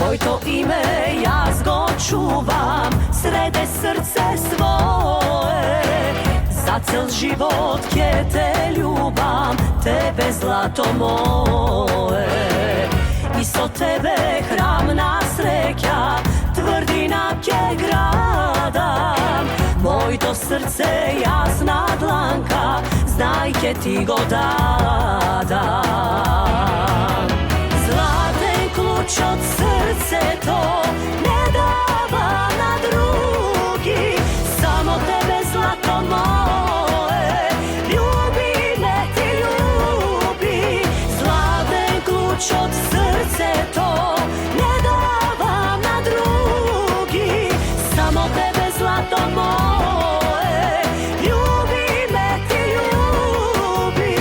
Tvoj to ime ja zgo čuvam, srede srce svoje. Za cel život kje te ljubam, tebe zlato moje. Isto tebe hramna sreća, tvrdina kje gradam. Moj to srce jasna dlanka, znaj kje ti go dadam. Zlaten kluč od srce to ne dava na drugi, samo tebe zlato moje, ljubi me ti ljubi. Zlaten ključ od srce to ne dava na drugi, samo tebe zlato moje, ljubi me ti ljubi.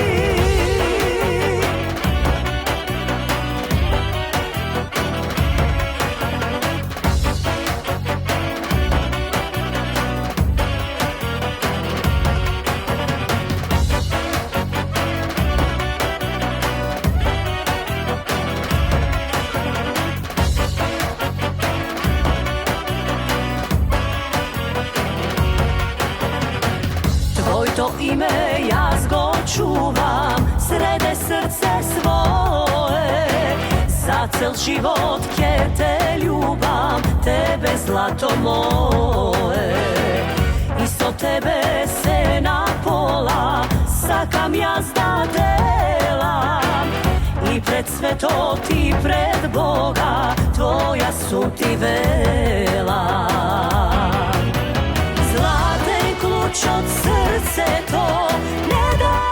Tvoj to ime ja zgo čuvam, srede srce svoje. Za cel život kje te ljubam, tebe zlato moje. Isto tebe se na pola sakam jazda delam, i pred sveto ti pred Boga, tvoja su ti vela. Zlaten kluč od srce to ne da